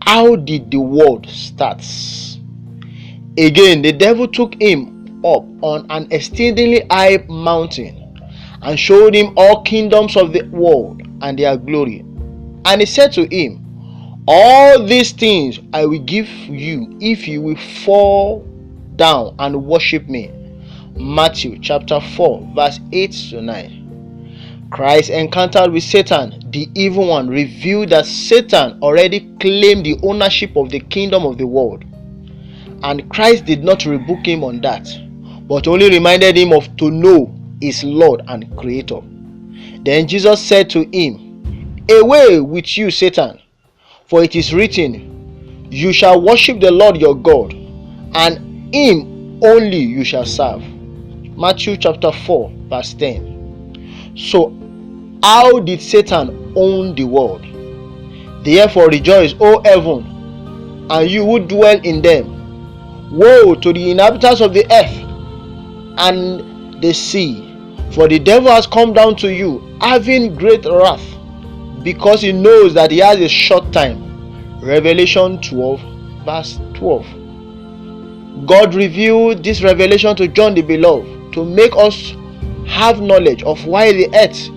How did the world start? Again, the devil took him up on an exceedingly high mountain and showed him all kingdoms of the world and their glory. And he said to him, all these things I will give you if you will fall down and worship me. Matthew chapter 4 verse 8 to 9. Christ's encounter with Satan, the evil one, revealed that Satan already claimed the ownership of the kingdom of the world. And Christ did not rebuke him on that, but only reminded him of to know his Lord and Creator. Then Jesus said to him, away with you, Satan, for it is written, you shall worship the Lord your God, and him only you shall serve. Matthew chapter 4 verse 10. So, how did Satan own the world? Therefore rejoice, O heaven, and you who dwell in them. Woe to the inhabitants of the earth and the sea, for the devil has come down to you, having great wrath, because he knows that he has a short time. Revelation 12 verse 12. God revealed this revelation to John the Beloved to make us have knowledge of why the earth,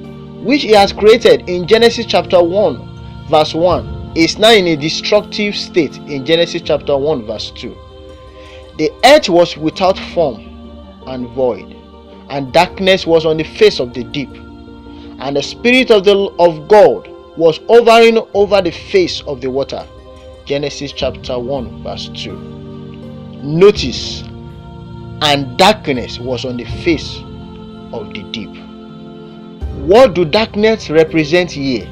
which he has created in Genesis chapter 1 verse 1, is now in a destructive state in Genesis chapter 1 verse 2. The earth was without form and void, and darkness was on the face of the deep, and the Spirit of God was hovering over the face of the water. Genesis chapter 1 verse 2. Notice, and darkness was on the face of the deep. What do darkness represent here?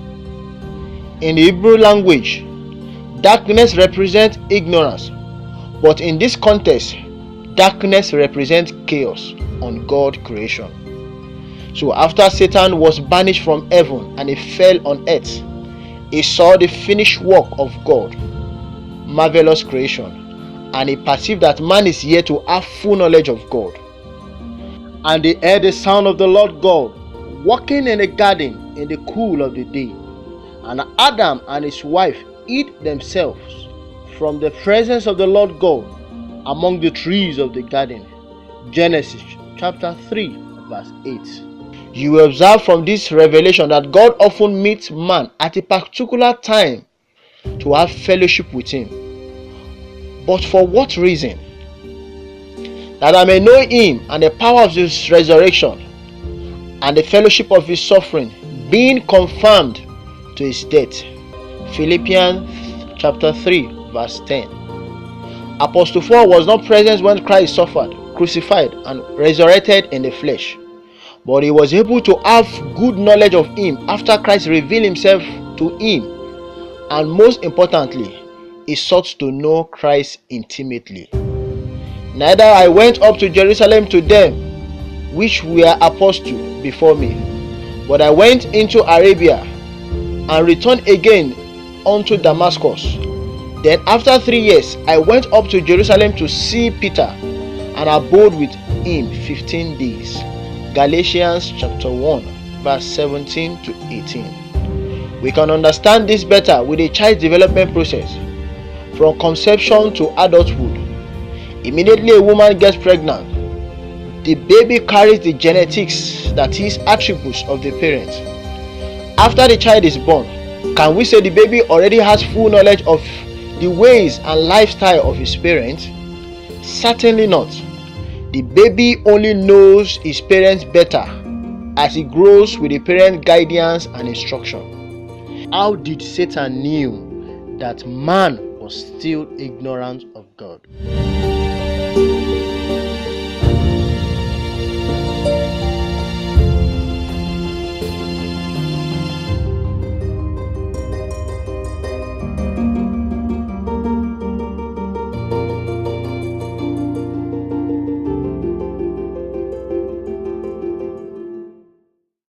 In the Hebrew language, darkness represents ignorance, but in this context, darkness represents chaos on God's creation. So after Satan was banished from heaven and he fell on earth, he saw the finished work of God, marvelous creation, and he perceived that man is here to have full knowledge of God. And he heard the sound of the Lord God walking in a garden in the cool of the day. And Adam and his wife hid themselves from the presence of the Lord God among the trees of the garden. Genesis chapter 3 verse 8. You will observe from this revelation that God often meets man at a particular time to have fellowship with him. But for what reason? That I may know him and the power of his resurrection and the fellowship of his suffering, being confirmed to his death. Philippians chapter 3 verse 10. Apostle Paul was not present when Christ suffered, crucified, and resurrected in the flesh, but he was able to have good knowledge of him after Christ revealed himself to him, and most importantly, he sought to know Christ intimately. Neither I went up to Jerusalem to them which were apostles before me, but I went into Arabia and returned again unto Damascus. Then after 3 years I went up to Jerusalem to see Peter, and abode with him 15 days. Galatians chapter 1 verse 17 to 18. We can understand this better with a child's development process from conception to adulthood. Immediately a woman gets pregnant, the baby carries the genetics, that is, attributes of the parent. After the child is born, can we say the baby already has full knowledge of the ways and lifestyle of his parents? Certainly not. The baby only knows his parents better as he grows with the parent's guidance and instruction. How did Satan knew that man was still ignorant of God?